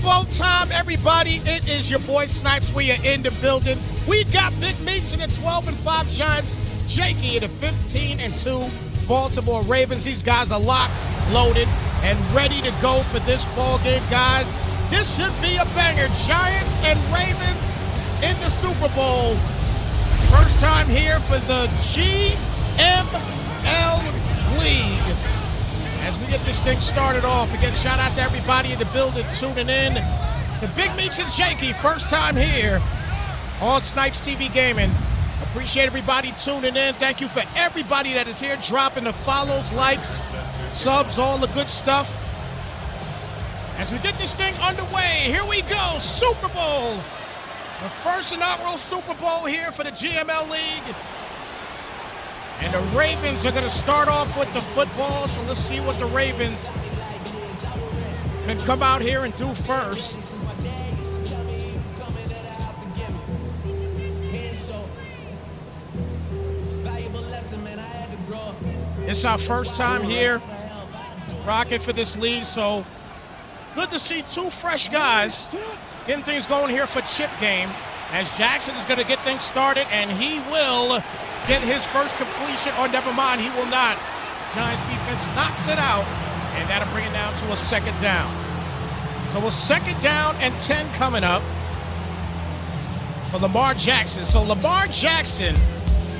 Bowl time, everybody. It is your boy Snypz. We are in the building. We got Big Meech and the 12-5 Giants, Jakey and the 15-2 Baltimore Ravens. These guys are locked, loaded, and ready to go for this ball game, guys. This should be a banger. Giants and Ravens in the Super Bowl. First time here for the GML League. As we get this thing started off, again, shout out to everybody in the building tuning in. The Big Meech and Jakey, first time here on Snypz TV Gaming. Appreciate everybody tuning in. Thank you for everybody that is here, dropping the follows, likes, subs, all the good stuff. As we get this thing underway, here we go, Super Bowl. The first inaugural Super Bowl here for the GML League. And the Ravens are going to start off with the football, so let's see what the Ravens can come out here and do first. It's our first time here rocking for this league, so good to see two fresh guys getting things going here for chip game, as Jackson is going to get things started, and he will get his first completion, or never mind, he will not. Giants defense knocks it out, and that'll bring it down to a second down. So a second down and 10 coming up for Lamar Jackson. So Lamar Jackson,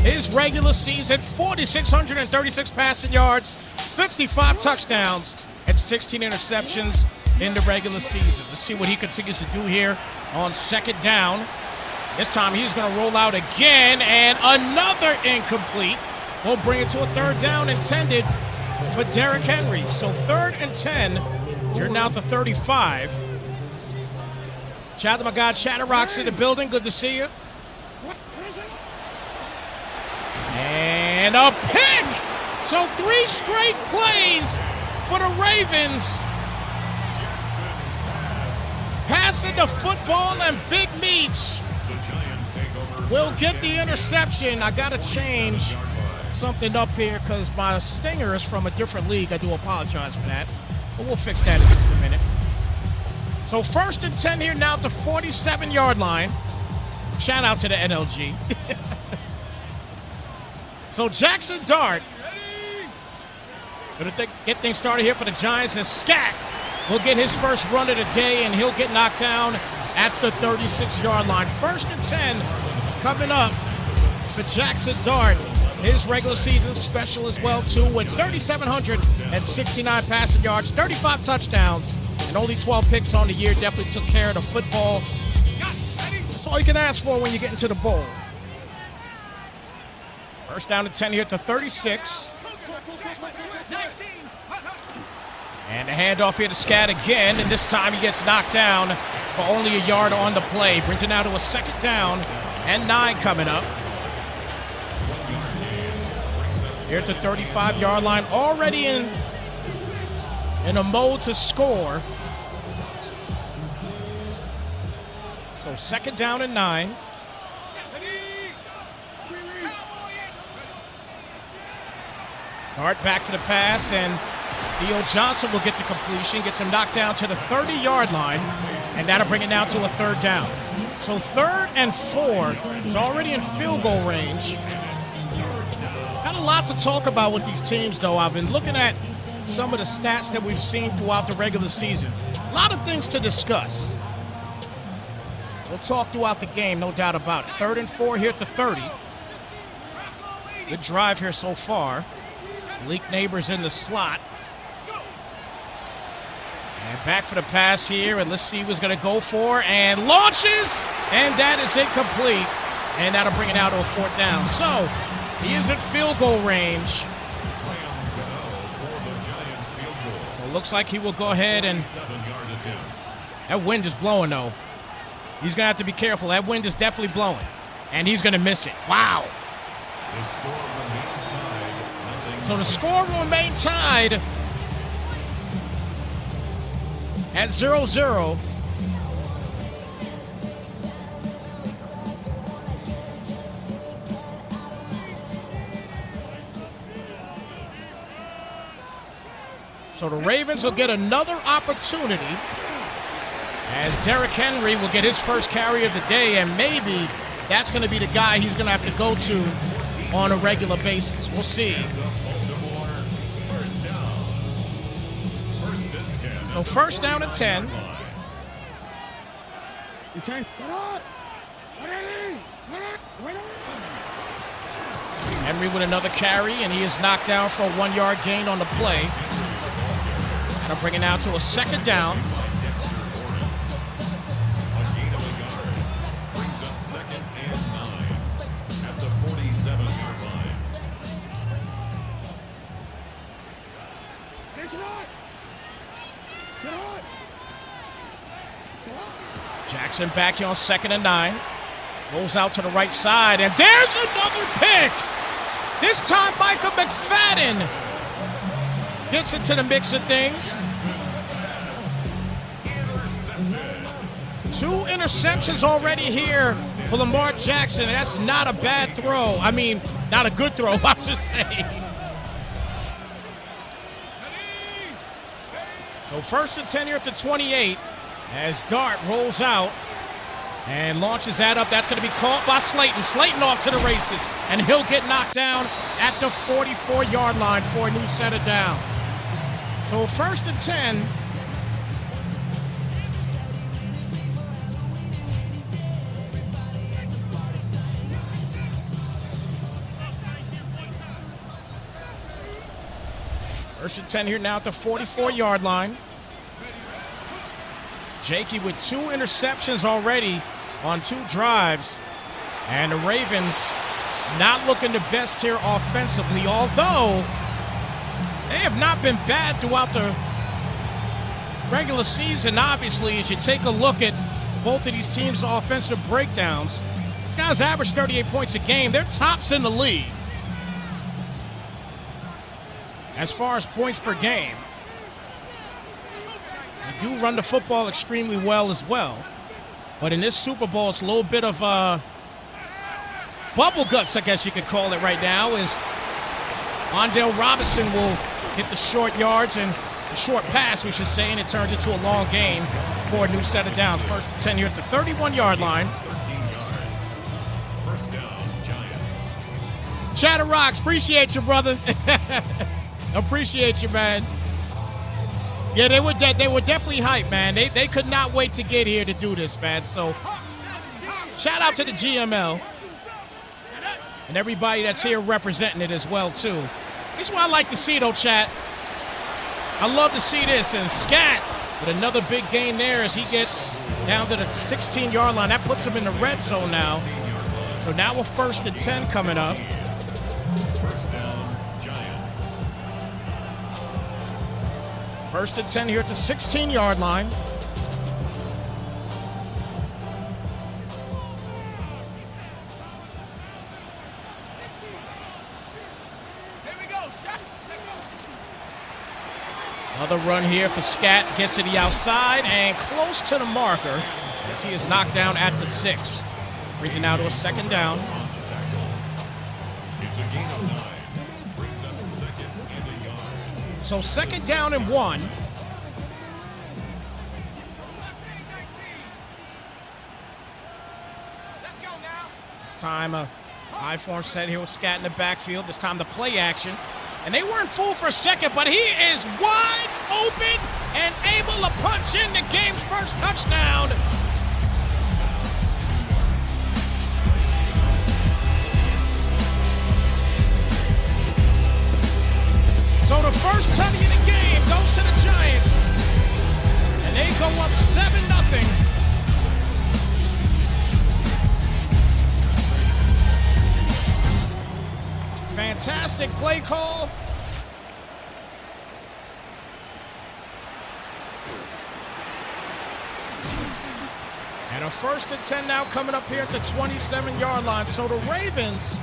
his regular season, 4,636 passing yards, 55 touchdowns, and 16 interceptions in the regular season. Let's see what he continues to do here on second down. This time he's going to roll out again, and another incomplete. We'll bring it to a third down intended for Derrick Henry. So 3rd and 10. You're now at the 35. Shout out to my guy Chatterbox in the building. Good to see you. And a pick! So 3 straight plays for the Ravens. Passing the football, and Big Meech will get the interception. I got to change something up here because my stinger is from a different league. I do apologize for that, but we'll fix that in just a minute. So 1st and 10 here now at the 47-yard line. Shout out to the NLG. So Jackson Dart going to get things started here for the Giants, and Scat will get his first run of the day, and he'll get knocked down at the 36-yard line. 1st and 10 coming up for Jackson Dart. His regular season special as well, too, with 3,769 passing yards, 35 touchdowns, and only 12 picks on the year. Definitely took care of the football. That's all you can ask for when you get into the bowl. First down and 10 here at the 36. And the handoff here to Scat again, and this time he gets knocked down for only a yard on the play. Brings it now to a second down and 9 coming up. Here at the 35-yard line, already in a mode to score. So 2nd down and 9. Dart back for the pass, and Theo Johnson will get the completion, gets him knocked down to the 30-yard line, and that'll bring it now to a 3rd down. So 3rd and 4 is already in field goal range. Got a lot to talk about with these teams, though. I've been looking at some of the stats that we've seen throughout the regular season. A lot of things to discuss. We'll talk throughout the game, no doubt about it. 3rd and 4 here at the 30. Good drive here so far. Malik Neighbors in the slot. And back for the pass here, and let's see who's going to go for, and launches, and that is incomplete, and that'll bring it out to a 4th down. So he is in field goal range. So it looks like he will go ahead, and that wind is blowing, though. He's going to have to be careful. That wind is definitely blowing, and he's going to miss it. Wow. So the score will remain tied at 0-0. So the Ravens will get another opportunity. As Derrick Henry will get his first carry of the day, and maybe that's going to be the guy he's going to have to go to on a regular basis. We'll see. So first down and 10. Henry with another carry, and he is knocked down for a 1-yard gain on the play. That'll bring it now to a second down. Jackson back here on 2nd and 9. Rolls out to the right side, and there's another pick. This time, Micah McFadden gets into the mix of things. 2 interceptions already here for Lamar Jackson, and that's not a bad throw. I mean, not a good throw, I should say. So first and 10 here at the 28 as Dart rolls out and launches that up. That's going to be caught by Slayton. Slayton off to the races, and he'll get knocked down at the 44-yard line for a new set of downs. So first and 10. First and 10 here now at the 44-yard line. Jakey with 2 interceptions already on 2 drives. And the Ravens not looking the best here offensively, although they have not been bad throughout the regular season, obviously, as you take a look at both of these teams' offensive breakdowns. These guys average 38 points a game. They're tops in the league as far as points per game. They do run the football extremely well as well. But in this Super Bowl, it's a little bit of bubble guts, I guess you could call it right now, as Wandale Robinson will hit the short yards and the short pass, we should say, and it turns into a long gain for a new set of downs. First and 10 here at the 31-yard line. Chatter Rocks, appreciate you, brother. Appreciate you, man. Yeah, they were definitely hyped, man. They could not wait to get here to do this, man. So shout out to the GML and everybody that's here representing it as well, too. This is what I like to see, though, chat. I love to see this. And Scat with another big gain there as he gets down to the 16-yard line. That puts him in the red zone now. So now we're first and 10 coming up. First and 10 here at the 16-yard line. Another run here for Scat. Gets to the outside and close to the marker as he is knocked down at the 6. Brings it now to a second down. It's a gain of 9. Brings up a second and a yard. So second down and 1. This time a high form set here with Scat in the backfield. This time the play action. And they weren't fooled for a second, but he is wide open and able to punch in the game's first touchdown. So the first tutty of the game goes to the Giants. And they go up 7-0. Fantastic play call. And a first and 10 now coming up here at the 27-yard line. So the Ravens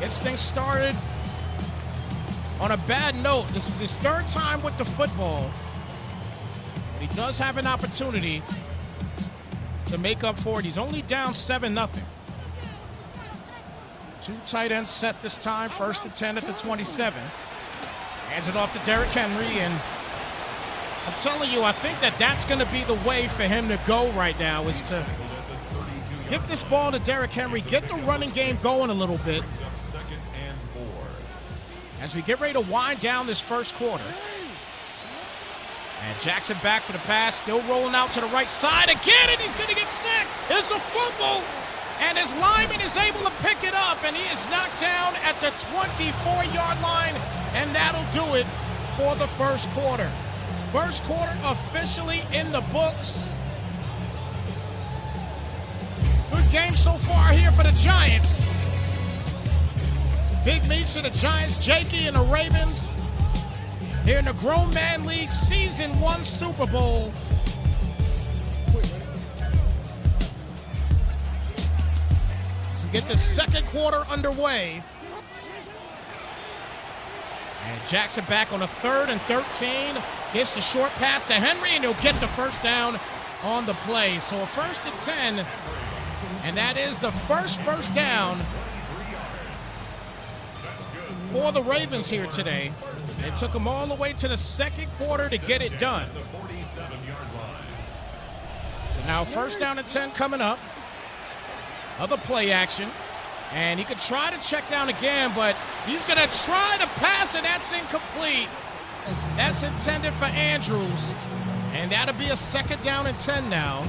gets things started on a bad note. This is his 3rd time with the football. But he does have an opportunity to make up for it. He's only down 7-0. 2 tight ends set this time. First and 10 at the 27. Hands it off to Derrick Henry, and I'm telling you, I think that's going to be the way for him to go right now, is to get this ball to Derrick Henry, get the running game going a little bit as we get ready to wind down this first quarter. And Jackson back for the pass, still rolling out to the right side again, and he's going to get sacked. It's a fumble, and his lineman is able to pick it up, and he is knocked down at the 24-yard line, and that'll do it for the first quarter. First quarter officially in the books. Good game so far here for the Giants. Big Meats and the Giants, Jakey and the Ravens here in the Grown Man League Season 1 Super Bowl. So get the second quarter underway. And Jackson back on a 3rd and 13. Gets the short pass to Henry, and he'll get the first down on the play. So a 1st and 10, and that is the first down for the Ravens here today. It took them all the way to the second quarter to get it done. So now 1st down and 10 coming up. Other play action. And he could try to check down again, but he's going to try to pass, and that's incomplete. That's intended for Andrews. And that'll be a 2nd down and 10 now.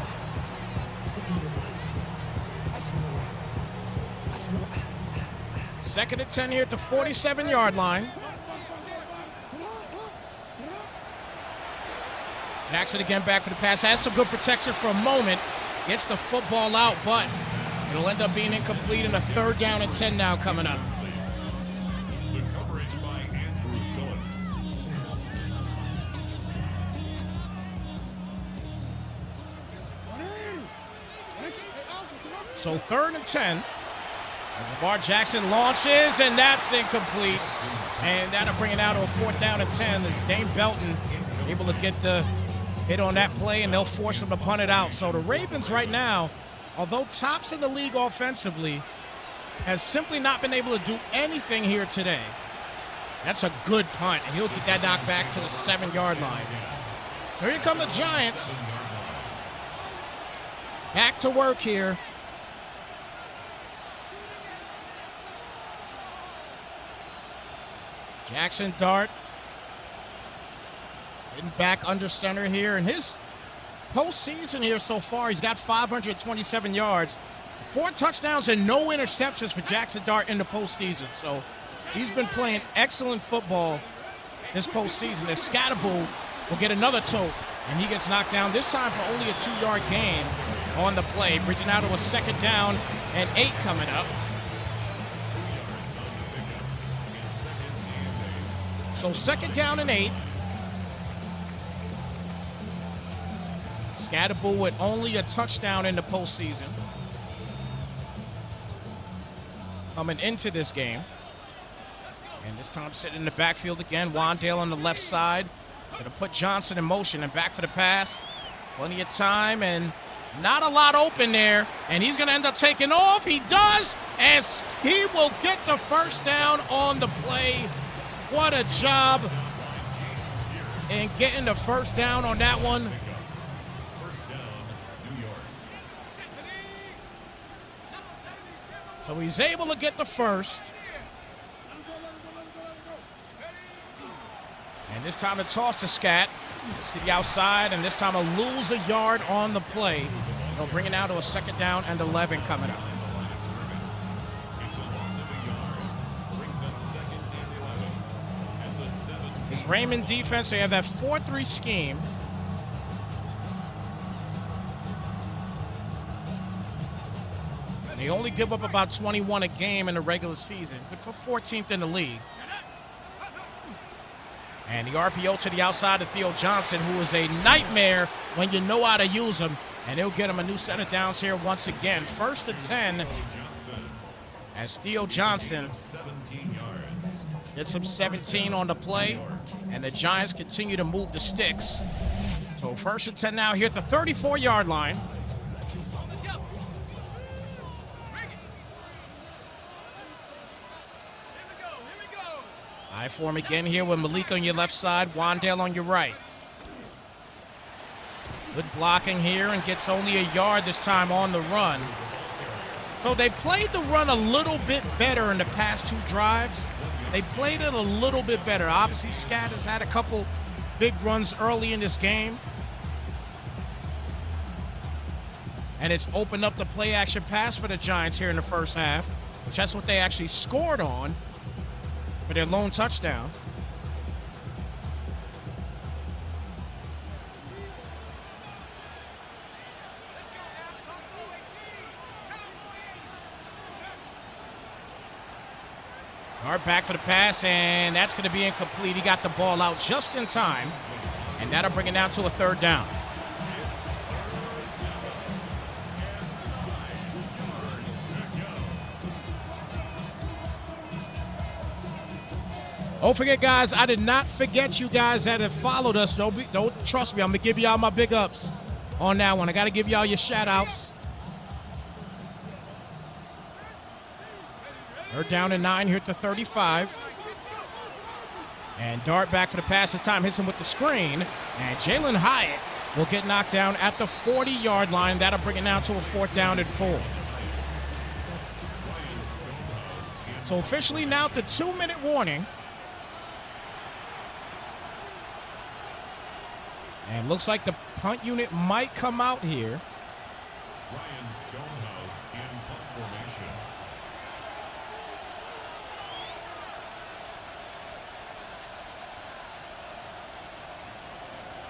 Second and 10 here at the 47-yard line. Jackson again back for the pass. Has some good protection for a moment. Gets the football out, but it'll end up being incomplete, and a 3rd down and 10 now coming up. So 3rd and 10. As Lamar Jackson launches, and that's incomplete. And that'll bring it out to a 4th down and 10 as Dane Belton able to get the hit on that play, and they'll force him to punt it out. So the Ravens right now, although tops in the league offensively, has simply not been able to do anything here today. That's a good punt, and he'll get that knocked back to the 7-yard line. So here come the Giants. Back to work here. Jackson Dart getting back under center here. In his postseason here so far, he's got 527 yards, 4 touchdowns, and no interceptions for Jackson Dart in the postseason. So he's been playing excellent football this postseason. As Scatterbull will get another toe, and he gets knocked down, this time for only a 2-yard gain on the play. Bridging out to a 2nd down and 8 coming up. So 2nd down and 8. Scatterbull with only a touchdown in the postseason coming into this game. And this time sitting in the backfield again. Wandale on the left side. Going to put Johnson in motion and back for the pass. Plenty of time and not a lot open there. And he's going to end up taking off. He does. And he will get the first down on the play. What a job in getting the first down on that one. So he's able to get the first. And this time a toss to Scat. To the outside, and this time a lose a yard on the play. They'll bring it out to a 2nd down and 11 coming up. This Raymond defense, they have that 4-3 scheme. They only give up about 21 a game in the regular season, but for 14th in the league. And the RPO to the outside of Theo Johnson, who is a nightmare when you know how to use him. And he'll get him a new set of downs here once again. 1st and 10 as Theo Johnson gets some 17 on the play. And the Giants continue to move the sticks. So 1st and 10 now here at the 34-yard line. I form again here with Malik on your left side, Wandale on your right. Good blocking here and gets only a yard this time on the run. So they played the run a little bit better in the past 2 drives. They played it a little bit better. Obviously, Scat has had a couple big runs early in this game. And it's opened up the play-action pass for the Giants here in the first half, which that's what they actually scored on for their lone touchdown. Dart back for the pass, and that's going to be incomplete. He got the ball out just in time, and that'll bring it down to a 3rd down. Don't forget, guys, I did not forget you guys that have followed us. Don't trust me. I'm going to give y'all my big ups on that one. I got to give y'all your shout-outs. They're down to 9 here at the 35. And Dart back for the pass this time. Hits him with the screen. And Jalen Hyatt will get knocked down at the 40-yard line. That'll bring it down to a 4th down and 4. So officially now at the 2-minute warning. And looks like the punt unit might come out here. Ryan Stonehouse in punt formation.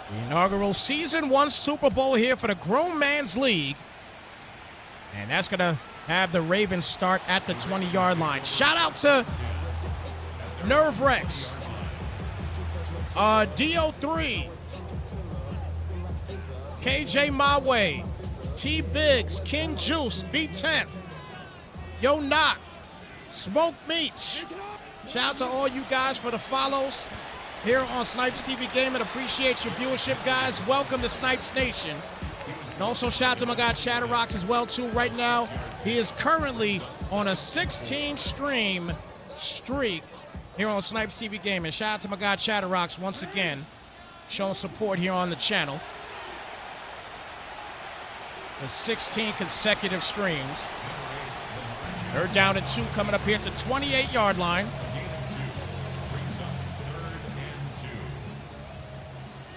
The inaugural Season 1 Super Bowl here for the Grown Man's League. And that's going to have the Ravens start at the 20-yard line. Shout out to Nerve Rex, DO3, KJ Myway, T Biggs, King Juice, B10, Yo Knock, Smoke Meach. Shout out to all you guys for the follows here on Snypz TV Gaming. Appreciate your viewership, guys. Welcome to Snypz Nation. And also shout out to my guy Chatterrocks as well, too. Right now, he is currently on a 16-stream streak here on Snypz TV Gaming. Shout out to my guy Chatterrocks once again, showing support here on the channel. For 16 consecutive streams. They're down at 2 coming up here at the 28-yard line.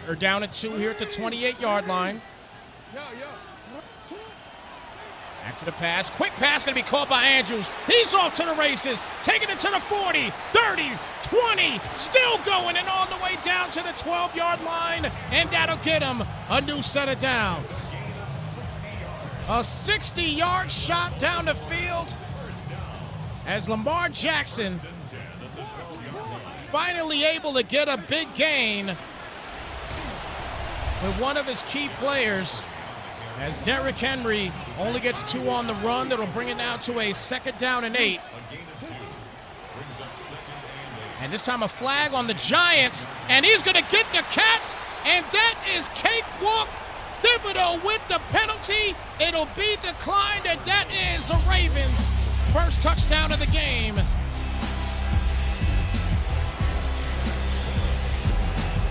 They're down at 2 here at the 28-yard line. Back for the pass. Quick pass going to be caught by Andrews. He's off to the races. Taking it to the 40, 30, 20. Still going and all the way down to the 12-yard line. And that'll get him a new set of downs. A 60-yard shot down the field as Lamar Jackson finally able to get a big gain with one of his key players, as Derrick Henry only gets 2 on the run. That'll bring it down to a 2nd down and 8. And this time a flag on the Giants, and he's going to get the catch, and that is cakewalk. Thibodeau with the penalty. It'll be declined, and that is the Ravens' first touchdown of the game.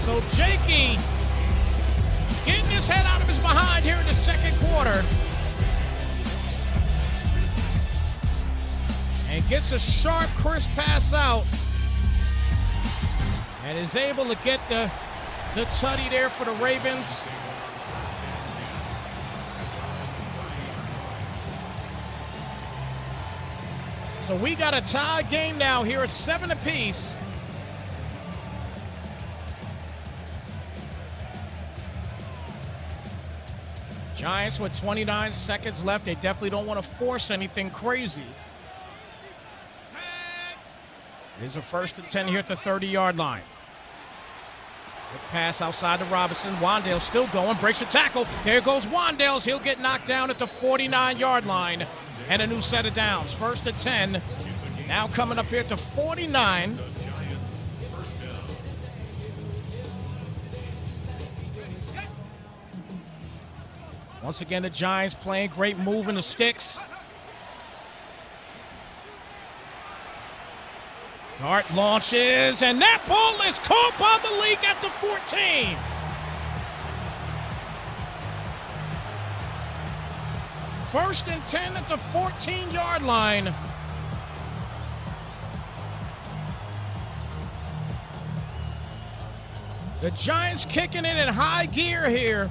So Jakey getting his head out of his behind here in the 2nd quarter. And gets a sharp, crisp pass out. And is able to get the tutty there for the Ravens. So we got a tie game now here at 7 apiece. Giants with 29 seconds left. They definitely don't want to force anything crazy. Here's a 1st and 10 here at the 30-yard line. Good pass outside to Robinson. Wandale still going, breaks the tackle. There goes Wandale. He'll get knocked down at the 49-yard line. And a new set of downs. 1st and 10. Now coming up here at the 49. Once again, the Giants playing great, moving the sticks. Dart launches, and that ball is caught by Malik at the 14. 1st and 10 at the 14-yard line. The Giants kicking it in high gear here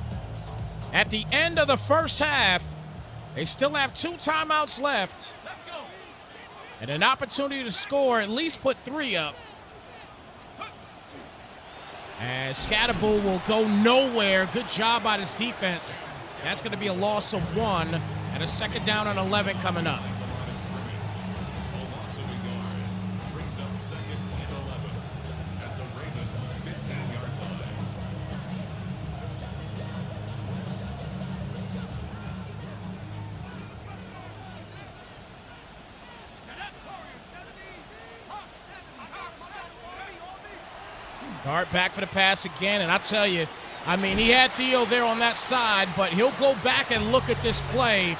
at the end of the first half. They still have 2 timeouts left and an opportunity to score, at least put 3 up. And Snypz will go nowhere. Good job by his defense. That's going to be a loss of 1 and a 2nd down and 11 coming up. Dart back for the pass again, and I tell you, I mean, he had Theo there on that side, but he'll go back and look at this play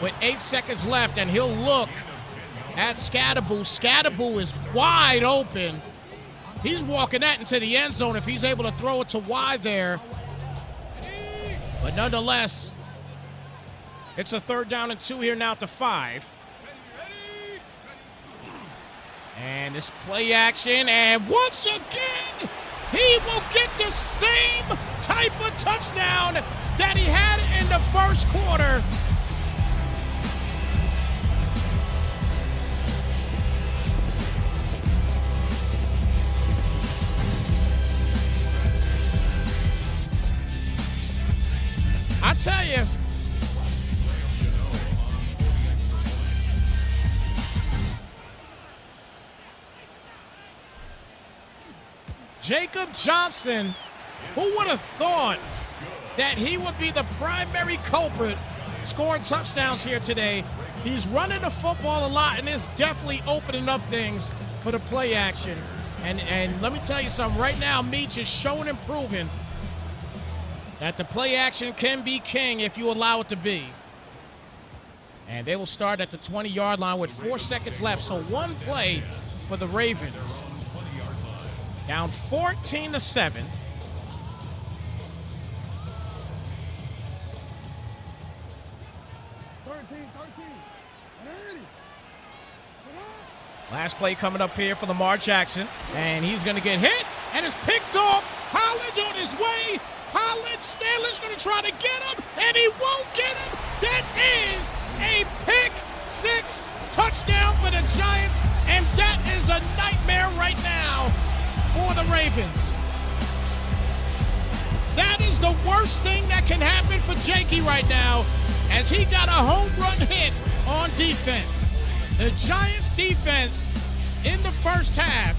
with 8 seconds left, and he'll look at Snypz. Snypz is wide open. He's walking that into the end zone if he's able to throw it to wide there. But nonetheless, it's a 3rd down and 2 here now at the 5. And this play action, and once again, he will get the same type of touchdown that he had in the first quarter. I tell you, Jacob Johnson, who would have thought that he would be the primary culprit scoring touchdowns here today? He's running the football a lot, and it's definitely opening up things for the play action. And let me tell you something, right now, Meach is showing and proving that the play action can be king if you allow it to be. And they will start at the 20-yard line with 4 seconds left, so 1 play for the Ravens. Down 14-7. Last play coming up here for Lamar Jackson, and he's going to get hit, and it's picked off. Holland on his way. Holland, Stanley's going to try to get him, and he won't get him. That is a pick 6 touchdown for the Giants, and that is a nightmare right now for the Ravens. That is the worst thing that can happen for Jakey right now, as he got a home run hit on defense. The Giants defense in the first half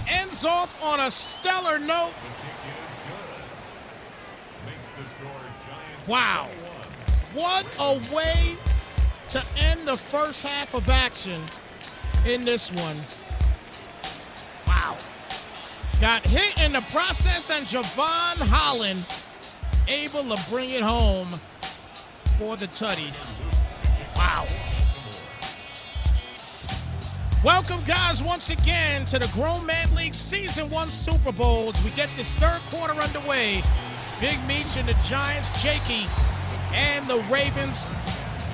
ends off on a stellar note. Wow. What a way to end the first half of action in this one. Wow. Got hit in the process, and Javon Holland able to bring it home for the tutty. Wow. Welcome, guys, once again to the Grown Man League Season 1 Super Bowl as we get this 3rd quarter underway. Big Meach and the Giants, Jakey, and the Ravens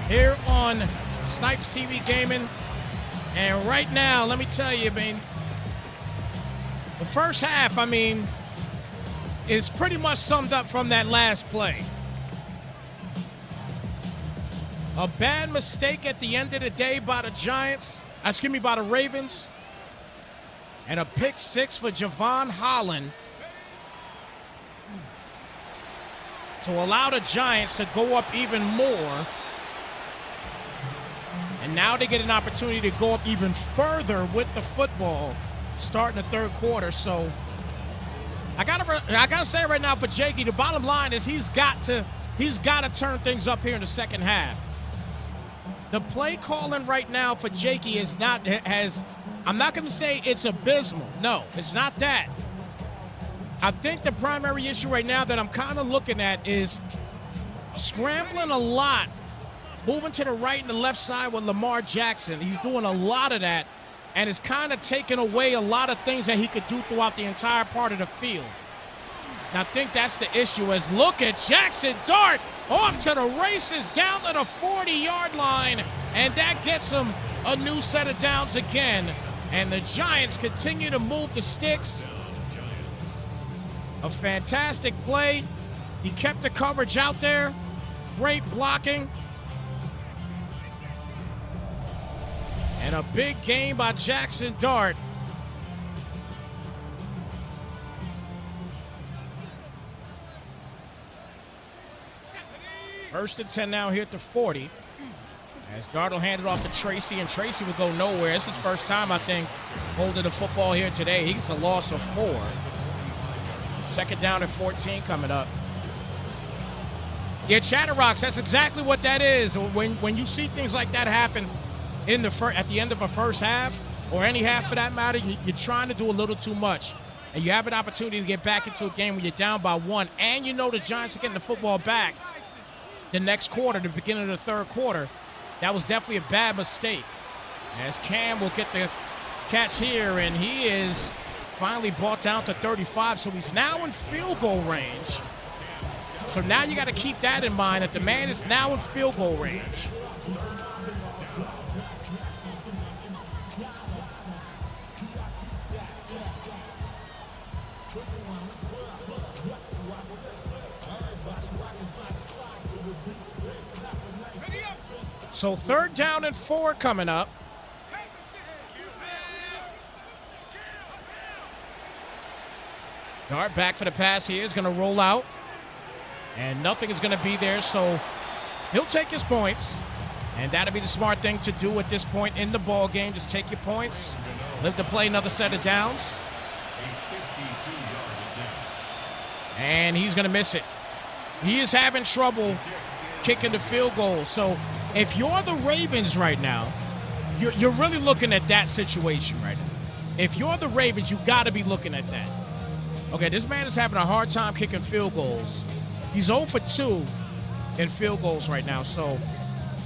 here on Snypz TV Gaming. And right now, let me tell you, I mean, the first half, I mean, is pretty much summed up from that last play. A bad mistake at the end of the day by the Giants, by the Ravens, and a pick 6 for Javon Holland to allow the Giants to go up even more. And now they get an opportunity to go up even further with the football starting the 3rd quarter. So I gotta say right now for Jakey, the bottom line is he's got to turn things up here in the second half. The play calling right now for Jakey I'm not going to say it's abysmal. No, it's not that. I think the primary issue right now that I'm kind of looking at is scrambling a lot, moving to the right and the left side with Lamar Jackson. He's doing a lot of that, and it's kind of taking away a lot of things that he could do throughout the entire part of the field. And I think that's the issue is look at Jackson Dart off to the races down to the 40-yard line. And that gets him a new set of downs again. And the Giants continue to move the sticks. A fantastic play. He kept the coverage out there. Great blocking. And a big game by Jackson Dart. First and 10 now here at the 40. As Dart will hand it off to Tracy, and Tracy will go nowhere. It's his first time, I think, holding the football here today. He gets a loss of 4. Second down at 14 coming up. Yeah, Chatterrocks, that's exactly what that is. When you see things like that happen in at the end of a first half, or any half for that matter, you're trying to do a little too much. And you have an opportunity to get back into a game when you're down by 1, and you know the Giants are getting the football back the next quarter, the beginning of the third quarter. That was definitely a bad mistake. As Cam will get the catch here, and he is finally brought down to 35, so he's now in field goal range. So now you got to keep that in mind, that the man is now in field goal range. So third down and 4 coming up. Dart back for the pass here. Is going to roll out. And nothing is going to be there, so he'll take his points. And that'll be the smart thing to do at this point in the ball game. Just take your points. Live to play another set of downs. And he's going to miss it. He is having trouble kicking the field goal. So if you're the Ravens right now, you're really looking at that situation right now. If you're the Ravens, you got to be looking at that. Okay, this man is having a hard time kicking field goals. He's 0 for 2 in field goals right now, so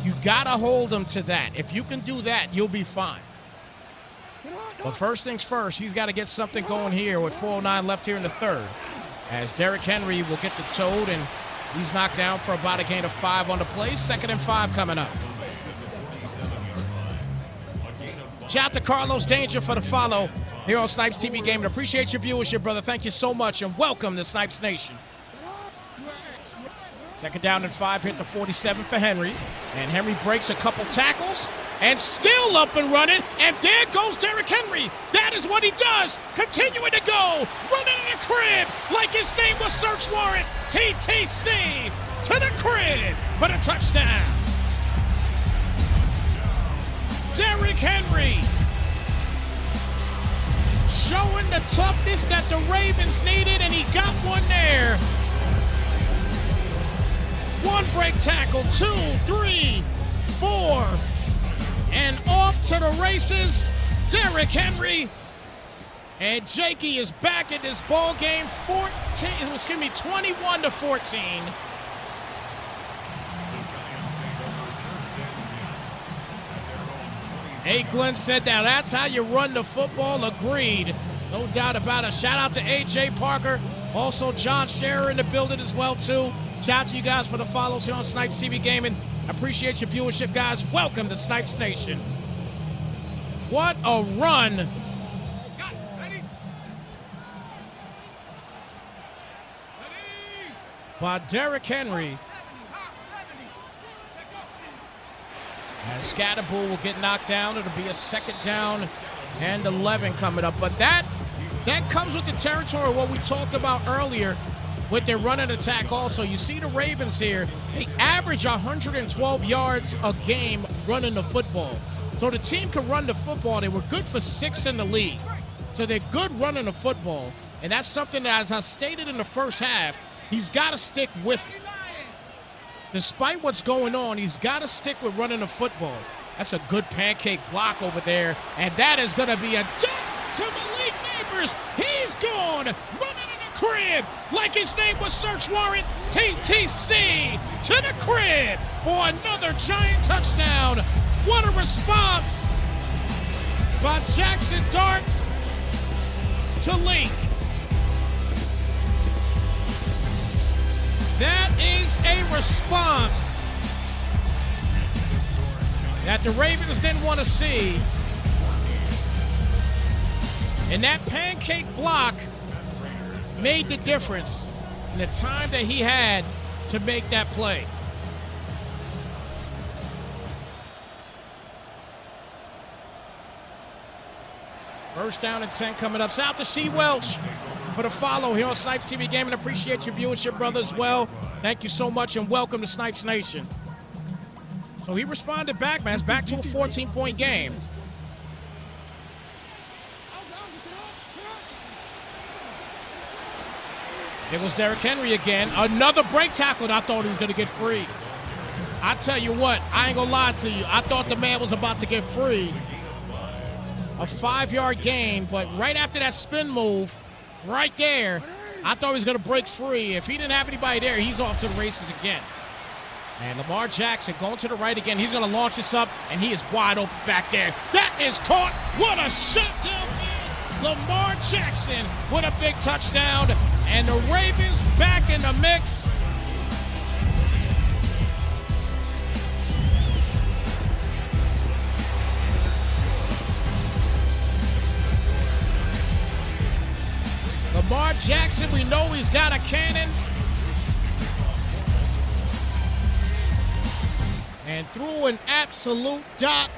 you got to hold him to that. If you can do that, you'll be fine. But first things first, he's got to get something going here with 4:09 left here in the third. As Derrick Henry will get the toad, and he's knocked down for about a gain of 5 on the play. 2nd and 5 coming up. Shout out to Carlos Danger for the follow here on Snypz TV Gaming. Appreciate your viewership, brother. Thank you so much, and welcome to Snypz Nation. 2nd down and 5, hit the 47 for Henry. And Henry breaks a couple tackles and still up and running. And there goes Derrick Henry. That is what he does. Continuing to go. Running in the crib like his name was search warrant. TTC to the crib for the touchdown. Derrick Henry showing the toughness that the Ravens needed, and he got one there. 1 break tackle, 2, 3, 4, and off to the races, Derrick Henry. And Jakey is back in this ball game, 21 to 14. Hey, Glenn said now that's how you run the football. Agreed. No doubt about it. Shout out to A.J. Parker. Also, John Scherer in the building as well, too. Shout out to you guys for the follows here on Snypz TV Gaming. Appreciate your viewership, guys. Welcome to Snypz Nation. What a run. By Derrick Henry. And Scatterbull will get knocked down. It'll be a 2nd down and 11 coming up. But that comes with the territory of what we talked about earlier with their run and attack also. You see the Ravens here, they average 112 yards a game running the football. So the team can run the football. They were good for 6th in the league. So they're good running the football. And that's something that, as I stated in the first half, he's got to stick with it. Despite what's going on, he's got to stick with running the football. That's a good pancake block over there. And that is going to be a dunk to Malik Neighbors. He's gone. Running in the crib like his name was search warrant. TTC to the crib for another Giant touchdown. What a response by Jackson Dart to Link. is a response that the Ravens didn't want to see. And that pancake block made the difference in the time that he had to make that play. First down and 10 coming up. Shout out to C. Welch for the follow here on Snypz TV Gaming. Appreciate your viewership, brother, as well. Thank you so much, and welcome to Snypz Nation. So he responded back, man. It's back to a 14-point game. It was Derrick Henry again. Another break tackle, and I thought he was going to get free. I tell you what, I ain't going to lie to you. I thought the man was about to get free. A 5-yard gain, but right after that spin move, right there, I thought he was going to break free. If he didn't have anybody there, he's off to the races again. And Lamar Jackson going to the right again. He's going to launch this up, and he is wide open back there. That is caught. What a shutdown man. Lamar Jackson with a big touchdown. And the Ravens back in the mix. Lamar Jackson, we know he's got a cannon. And threw an absolute dot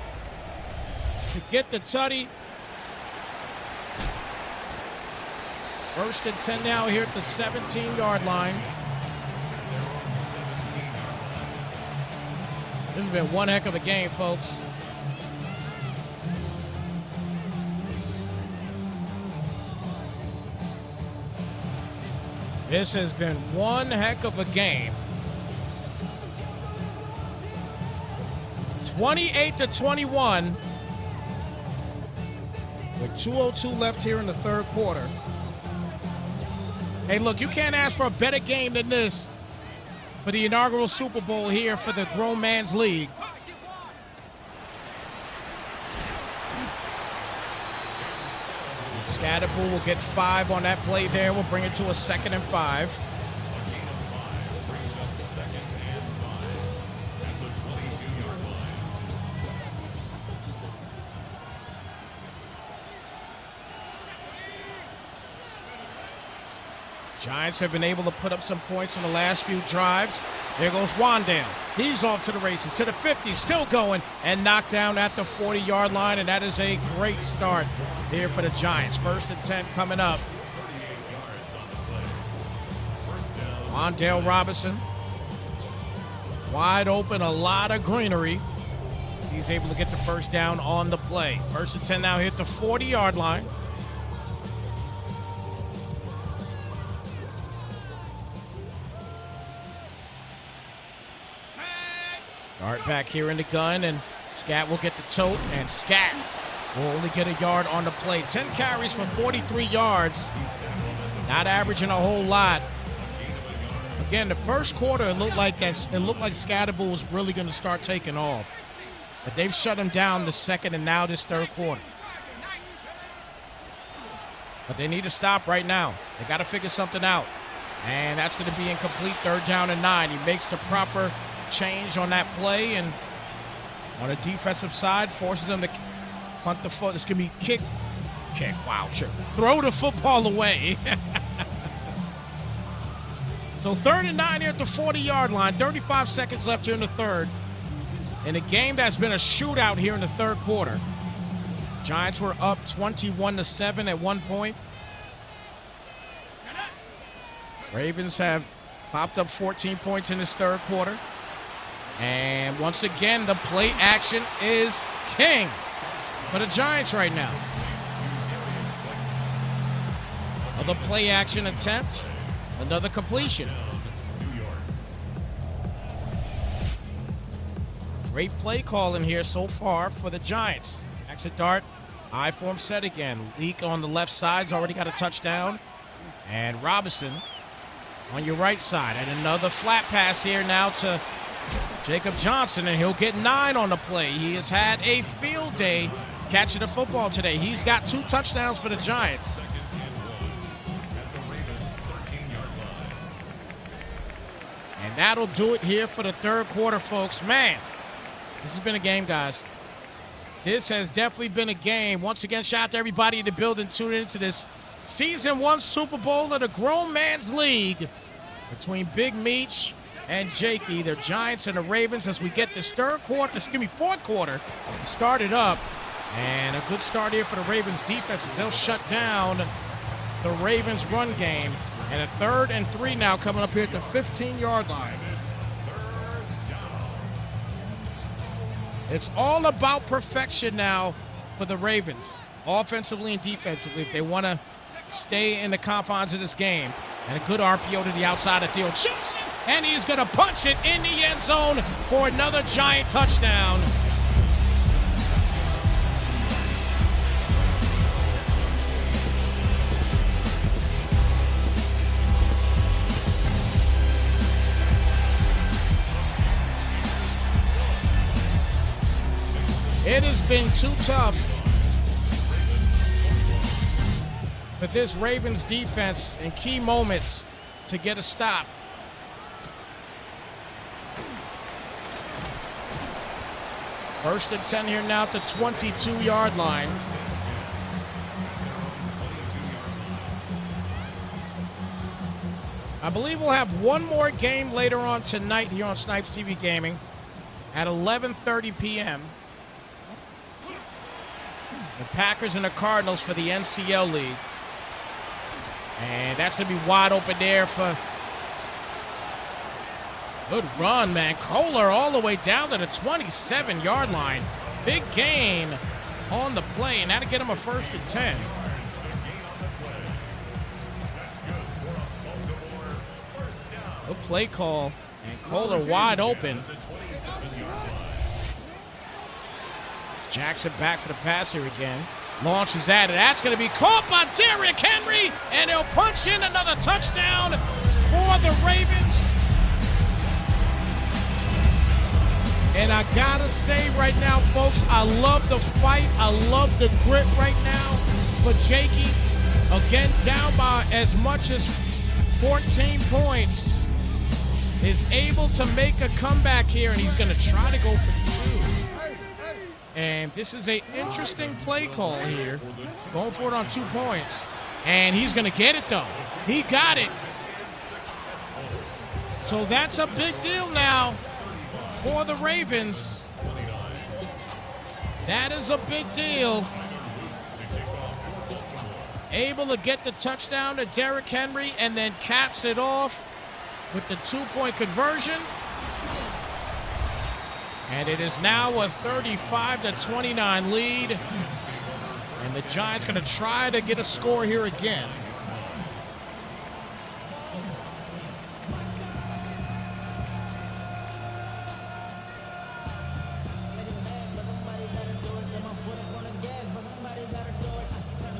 to get the tutty. First and 10 now here at the 17-yard line. This has been one heck of a game, folks. This has been one heck of a game. 28-21 with 2:02 left here in the third quarter. Hey, look, you can't ask for a better game than this for the inaugural Super Bowl here for the Grown Man's League. Scatterbull will get 5 on that play there. We'll bring it to a 2nd and 5. Giants have been able to put up some points in the last few drives. There goes Wandale. He's off to the races, to the 50, still going, and knocked down at the 40-yard line, and that is a great start here for the Giants. First and 10 coming up. Wandale Robinson. Wide open, a lot of greenery. He's able to get the first down on the play. First and 10 now hit the 40-yard line. Dart back here in the gun, and Scat will get the tote, and Scat will only get a yard on the play. 10 carries for 43 yards. Not averaging a whole lot. Again, the first quarter, it looked like Scatterbull was really going to start taking off. But they've shut him down the second and now this third quarter. But they need to stop right now. They got to figure something out. And that's going to be incomplete, 3rd down and 9. He makes the proper change on that play, and on the defensive side forces them to punt the foot. This can be kick, wow, throw the football away. So 3rd and 9 here at the 40-yard line, 35 seconds left here in the third. In a game that's been a shootout here in the third quarter. Giants were up 21-7 at one point. Ravens have popped up 14 points in this third quarter. And once again, the play action is king for the Giants right now. Another play action attempt, another completion. Great play calling here so far for the Giants. Exit dart, I form set again. Leak on the left side's already got a touchdown. And Robinson on your right side. And another flat pass here now to Jacob Johnson, and he'll get 9 on the play. He has had a field day catching the football today. He's got 2 touchdowns for the Giants. And that'll do it here for the third quarter, folks. Man, this has been a game, guys. This has definitely been a game. Once again, shout out to everybody in the building tuning into this Season 1 Super Bowl of the Grown Man's League between Big Meech and Jakey, the Giants and the Ravens, as we get this fourth quarter started up. And a good start here for the Ravens defense as they'll shut down the Ravens run game. And a 3rd and 3 now coming up here at the 15-yard line. It's all about perfection now for the Ravens, offensively and defensively, if they want to stay in the confines of this game. And a good RPO to the outside of Theo Johnson, and he's going to punch it in the end zone for another Giant touchdown. It has been too tough for this Ravens defense in key moments to get a stop. First and 10 here now at the 22-yard line. I believe we'll have one more game later on tonight here on Snypz TV Gaming at 11:30 p.m. The Packers and the Cardinals for the NCL League. And that's going to be wide open there for... Good run, man. Kohler all the way down to the 27-yard line. Big gain on the play, and that'll get him a 1st and 10. Good play call, and Kohler wide open. Jackson back for the pass here again. Launches at it. That's going to be caught by Derrick Henry, and he'll punch in another touchdown for the Ravens. And I got to say right now, folks, I love the fight. I love the grit right now for Jakey. Again, down by as much as 14 points. Is able to make a comeback here, and he's going to try to go for 2. And this is an interesting play call here. Going for it on 2 points. And he's going to get it, though. He got it. So that's a big deal now for the Ravens. That is a big deal. Able to get the touchdown to Derrick Henry and then caps it off with the 2-point conversion. And it is now a 35-29 lead. And the Giants going to try to get a score here again.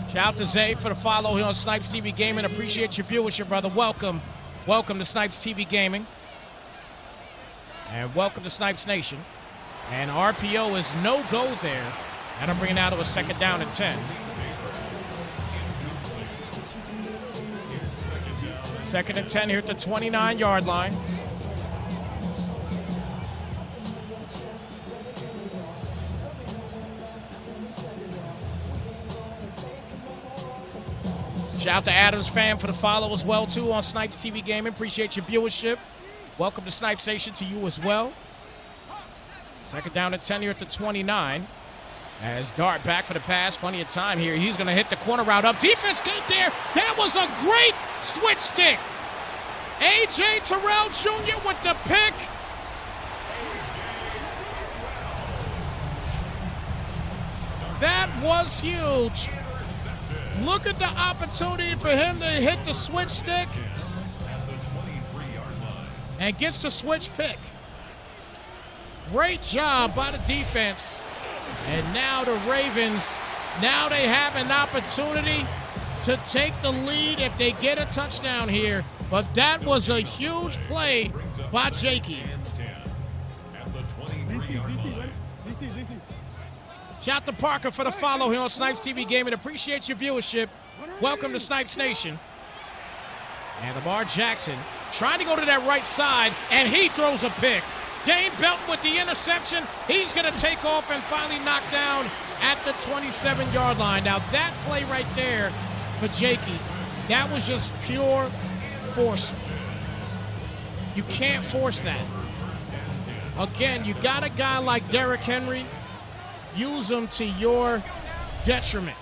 Shout out to Zay for the follow here on Snypz TV Gaming. Appreciate your viewership, brother. Welcome. Welcome to Snypz TV Gaming. And welcome to Snypz Nation. And RPO is no go there. That'll bring it out to a 2nd down and 10. 2nd and 10 here at the 29-yard line. Shout out to Adams Fam for the follow as well, too, on Snypz TV Gaming. Appreciate your viewership. Welcome to Snypz Nation to you as well. 2nd down and 10 here at the 29. As Dart back for the pass. Plenty of time here. He's going to hit the corner route up. Defense good there. That was a great switch stick. A.J. Terrell Jr. with the pick. That was huge. Look at the opportunity for him to hit the switch stick. And gets the switch pick. Great job by the defense. And now the Ravens, now they have an opportunity to take the lead if they get a touchdown here. But that was a huge play by Jakey. Shout out to Parker for the follow here on Snypz TV Gaming. Appreciate your viewership. Welcome to Snypz Nation. And Lamar Jackson trying to go to that right side, and he throws a pick. Dane Belton with the interception. He's going to take off and finally knock down at the 27-yard line. Now, that play right there for Jakey, that was just pure force. You can't force that. Again, you got a guy like Derrick Henry, use him to your detriment.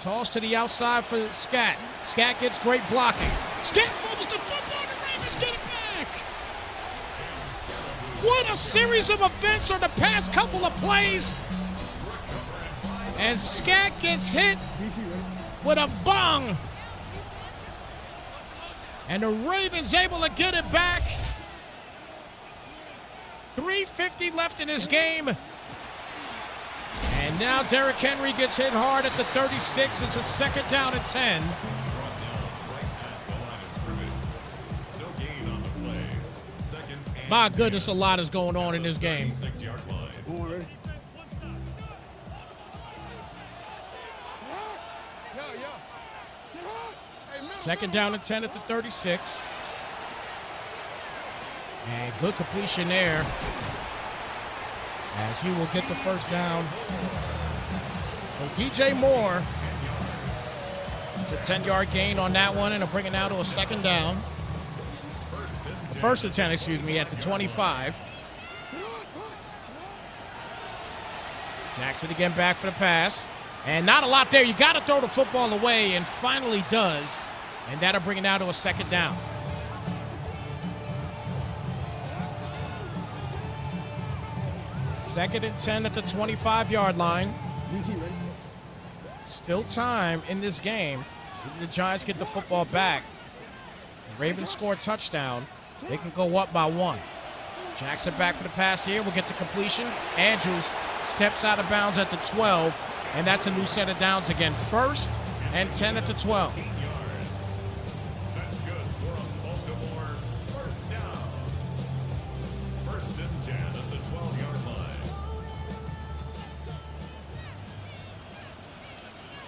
Toss to the outside for Scat. Scat gets great blocking. Scat fumbles the football. The Ravens get it back. What a series of events on the past couple of plays. And Scat gets hit with a bong. And the Ravens able to get it back. 3:50 left in this game. And now Derrick Henry gets hit hard at the 36. It's a second down and 10. My goodness, a lot is going on in this game. Second down and 10 at the 36. And good completion there, as he will get the first down. So DJ Moore, it's a 10-yard gain on that one, and it'll bring it now to a second down. First and 10, excuse me, at the 25. Jackson again back for the pass. And not a lot there. You got to throw the football away, and finally does. And that'll bring it now to a second down. Second and 10 at the 25-yard line. Still time in this game. If the Giants get the football back, the Ravens score a touchdown, they can go up by 1. Jackson back for the pass here. We'll get the completion. Andrews steps out of bounds at the 12, and that's a new set of downs again. First and 10 at the 12. That's good for a Baltimore first down. First and 10 at the 12-yard line.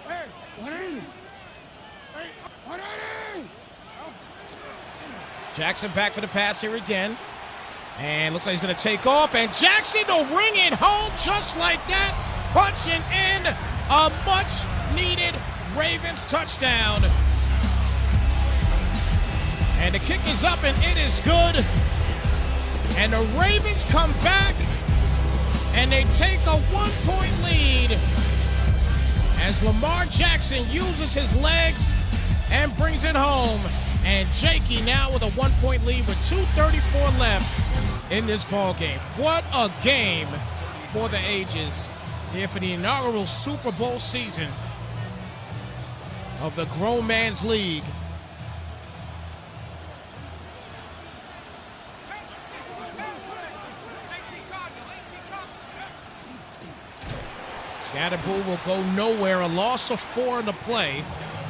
Hey, 180. Hey, 180. Jackson back for the pass here again. And looks like he's going to take off. And Jackson will ring it home just like that. Punching in a much-needed Ravens touchdown. And the kick is up, and it is good. And the Ravens come back, and they take a 1-point lead as Lamar Jackson uses his legs and brings it home. And Jakey now with a 1-point lead with 2:34 left in this ball game. What a game for the ages here for the inaugural Super Bowl season of the Grown Man's League. Scatterbull will go nowhere. A loss of 4 in the play.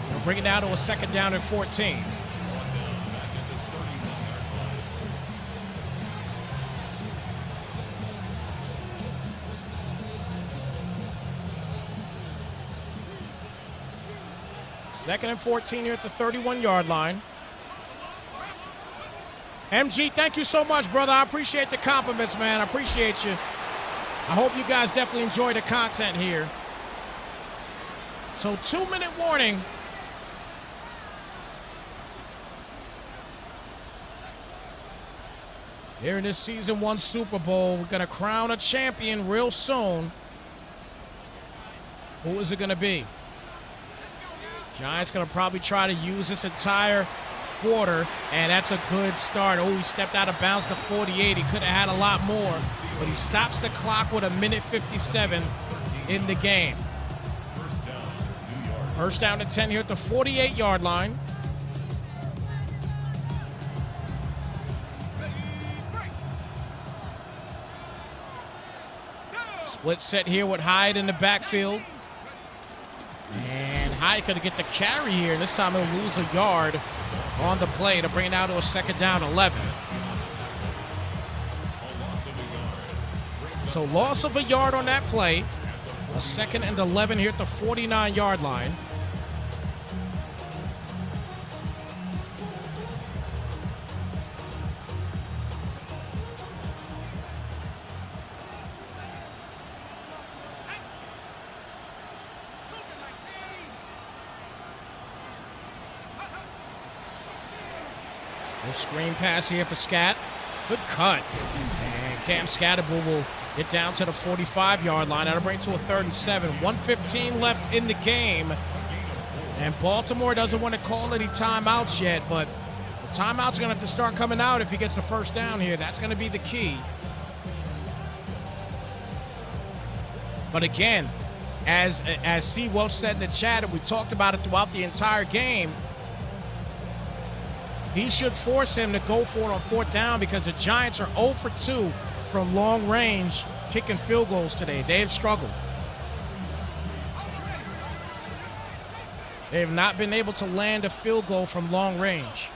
They'll bring it down to a second down and 14. Second and 14 here at the 31-yard line. MG, thank you so much, brother. I appreciate the compliments, man. I appreciate you. I hope you guys definitely enjoy the content here. So 2-minute warning. Here in this season 1 Super Bowl, we're going to crown a champion real soon. Who is it going to be? Giants going to probably try to use this entire quarter, and that's a good start. Oh, he stepped out of bounds to 48. He could have had a lot more, but he stops the clock with 1:57 in the game. First down and 10 here at the 48-yard line. Split set here with Hyde in the backfield. And Hyde could get the carry here, and this time he'll lose a yard on the play to bring it out to a second down 11. So loss of a yard on that play. A second and 11 here at the 49-yard line. No screen pass here for Scat. Good cut. And Cam Scatterbull will get down to the 45-yard line. That'll bring it to a 3rd and 7. 1:15 left in the game. And Baltimore doesn't want to call any timeouts yet, but the timeout's going to have to start coming out if he gets a first down here. That's going to be the key. But again, as C. Welch said in the chat, and we talked about it throughout the entire game, he should force him to go for it on 4th down because the Giants are 0 for 2 from long range kicking field goals today. They have struggled. They have not been able to land a field goal from long range.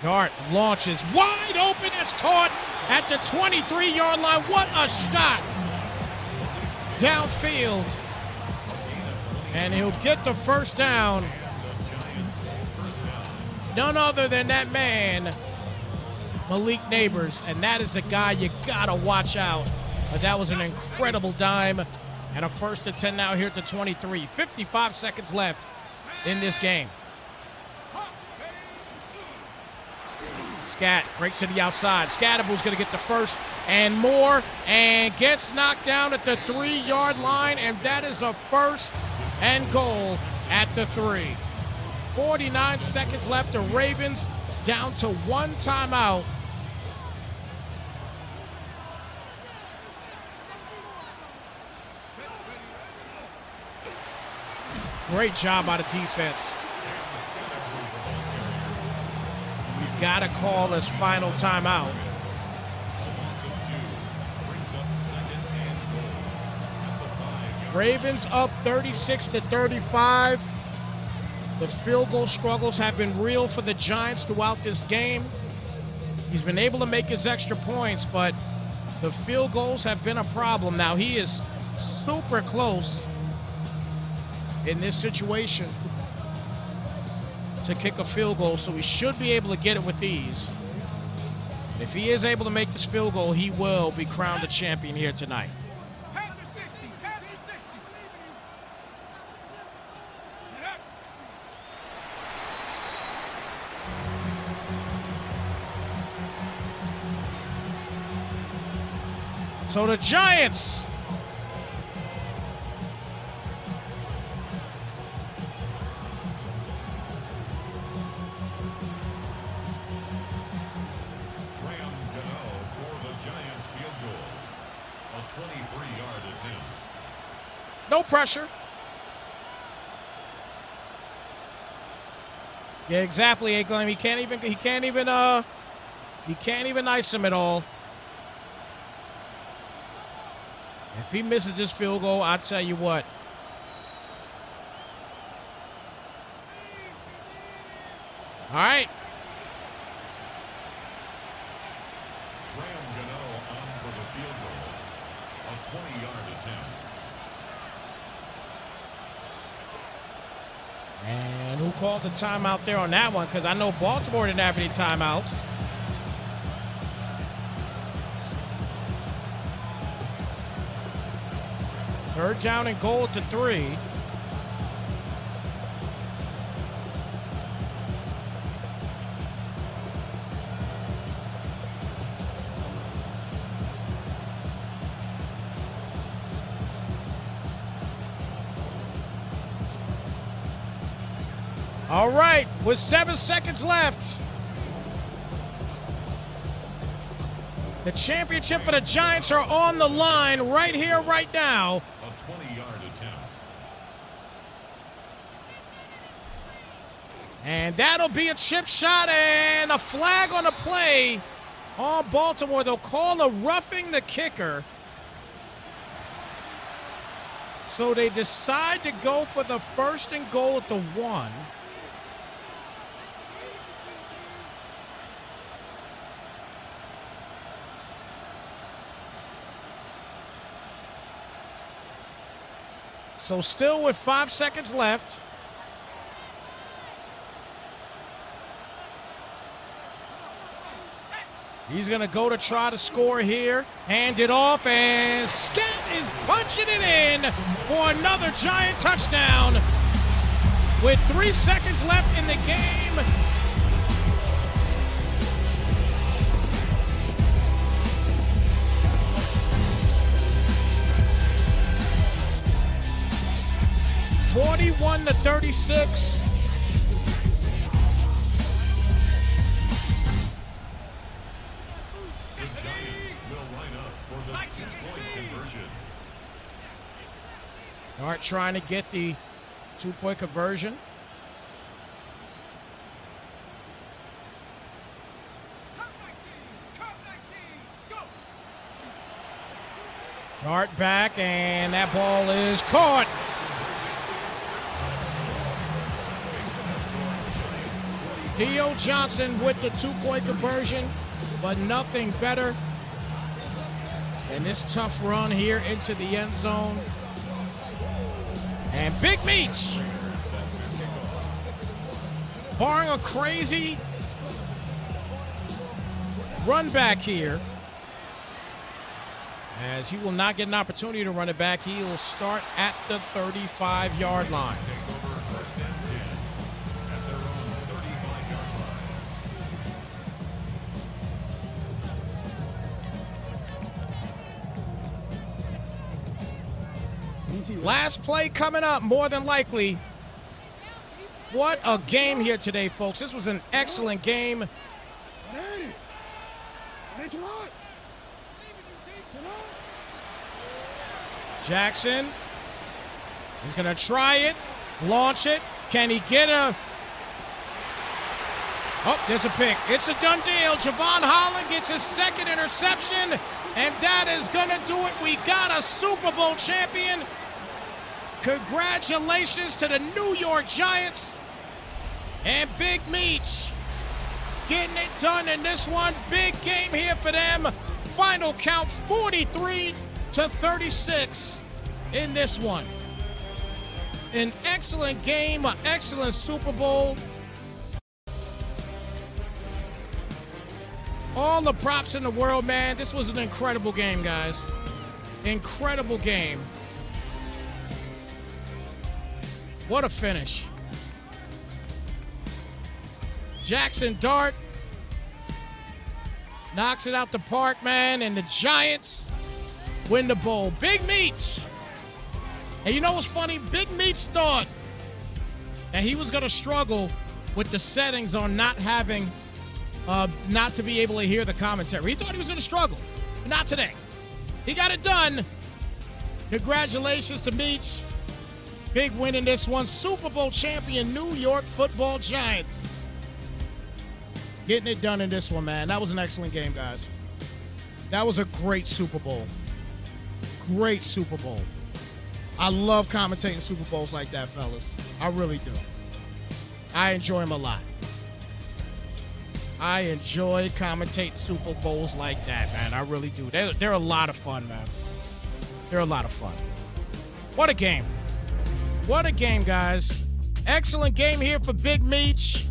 Dart launches wide open. It's caught at the 23-yard line. What a shot. Downfield. And he'll get the first down. None other than that man, Malik Neighbors. And that is a guy you got to watch out. But that was an incredible dime. And a 1st and 10 now here at the 23. 55 seconds left in this game. Scat breaks to the outside. Scatterbull's going to get the first and more and gets knocked down at the 3-yard line. And that is a 1st and goal at the 3. 49 seconds left. The Ravens down to 1 timeout. Great job out of defense. He's got to call his final timeout. Ravens up 36-35. The field goal struggles have been real for the Giants throughout this game. He's been able to make his extra points, but the field goals have been a problem. Now he is super close in this situation to kick a field goal, so he should be able to get it with ease. And if he is able to make this field goal, he will be crowned the champion here tonight. So the Giants no pressure. Yeah, exactly, Aglam. He can't even ice him at all. If he misses this field goal, I'll tell you what. All right. On for the field goal, a 20-yard attempt. And who called the timeout there on that one? Because I know Baltimore didn't have any timeouts. Third down and goal at the 3. All right, with 7 seconds left, the championship for the Giants are on the line right here, right now. A 20-yard attempt. And that'll be a chip shot and a flag on the play on Baltimore. They'll call a roughing the kicker. So they decide to go for the 1st and goal at the 1. So still with 5 seconds left. He's going to go to try to score here. Hand it off, and Scat is punching it in for another Giant touchdown. With 3 seconds left in the game. (41-36). The Giants will line up for the two-point conversion. Art trying to get the two-point conversion. Dart back, and that ball is caught. Theo Johnson with the two-point conversion, but nothing better than this tough run here into the end zone. And Big Meech, barring a crazy run back here, as he will not get an opportunity to run it back. He will start at the 35-yard line. Last play coming up, more than likely. What a game here today, folks. This was an excellent game. Jackson is going to try it, launch it. Can he get a... Oh, there's a pick. It's a done deal. Javon Holland gets his second interception, and that is going to do it. We got a Super Bowl champion. Congratulations to the New York Giants. And Big Meech getting it done in this one. Big game here for them. Final count 43-36 in this one. An excellent game, an excellent Super Bowl. All the props in the world, man. This was an incredible game, guys. Incredible game. What a finish. Jackson Dart knocks it out the park, man, and the Giants win the bowl. Big Meech. And you know what's funny? Big Meech thought that he was going to struggle with the settings on not having, not to be able to hear the commentary. He thought he was going to struggle, but not today. He got it done. Congratulations to Meech. Big win in this one. Super Bowl champion New York Football Giants. Getting it done in this one, man. That was an excellent game, guys. That was a great Super Bowl. Great Super Bowl. I love commentating Super Bowls like that, fellas. I really do. I enjoy them a lot. I enjoy commentating Super Bowls like that, man. I really do. They're a lot of fun, man. They're a lot of fun. What a game. What a game, guys. Excellent game here for Big Meech.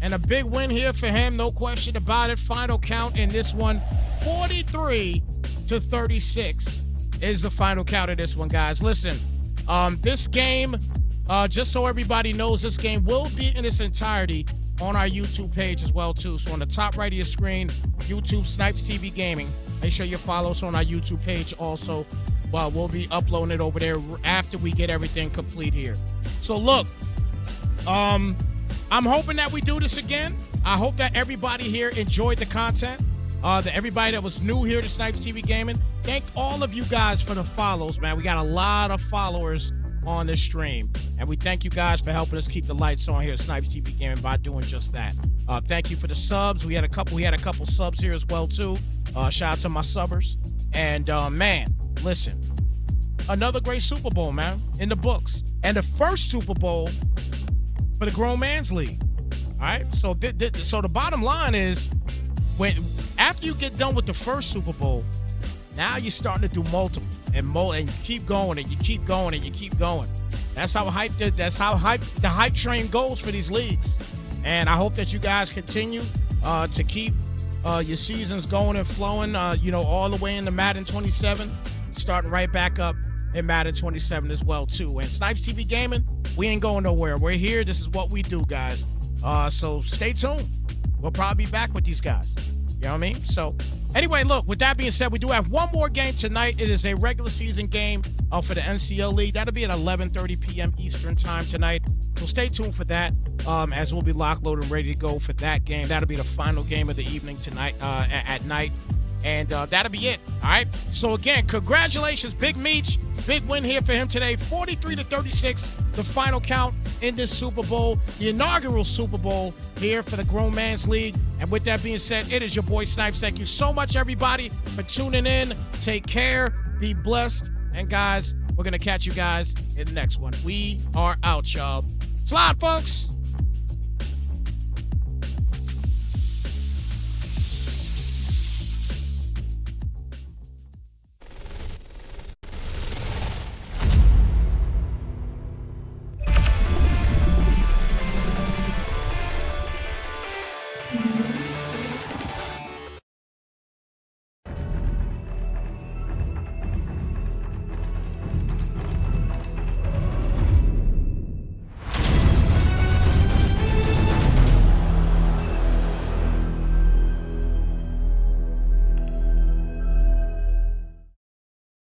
And a big win here for him, no question about it. Final count in this one, 43-36 is the final count of this one, guys. Listen, this game, just so everybody knows, this game will be in its entirety on our YouTube page as well, too. So on the top right of your screen, YouTube Snypz TV Gaming. Make sure you follow us on our YouTube page also. Well, we'll be uploading it over there after we get everything complete here. So look, I'm hoping that we do this again. I hope that everybody here enjoyed the content. That everybody that was new here to Snypz TV Gaming. Thank all of you guys for the follows, man. We got a lot of followers on this stream. And we thank you guys for helping us keep the lights on here at Snypz TV Gaming by doing just that. Thank you for the subs. We had a couple subs here as well, too. Shout out to my subbers. And man, listen, another great Super Bowl, man, in the books. And the first Super Bowl for the Grown Man's League. All right, so so the bottom line is, after you get done with the first Super Bowl, now you're starting to do multiple and you keep going and you keep going and you keep going. That's how the hype train goes for these leagues. And I hope that you guys continue to keep Your season's going and flowing, all the way into Madden 27, starting right back up in Madden 27 as well, too. And Snypz TV Gaming, we ain't going nowhere. We're here. This is what we do, guys. So stay tuned. We'll probably be back with these guys. You know what I mean? So anyway, look, with that being said, we do have one more game tonight. It is a regular season game for the NCL League. That'll be at 11:30 p.m. Eastern time tonight. So stay tuned for that, as we'll be locked, loaded, and ready to go for that game. That'll be the final game of the evening tonight, at night. And that'll be it. All right. So again, congratulations, Big Meech. Big win here for him today. 43-36, the final count in this Super Bowl, the inaugural Super Bowl here for the Grown Man's League. And with that being said, it is your boy Snypz. Thank you so much, everybody, for tuning in. Take care. Be blessed. And guys, we're going to catch you guys in the next one. We are out, y'all. Slide, folks.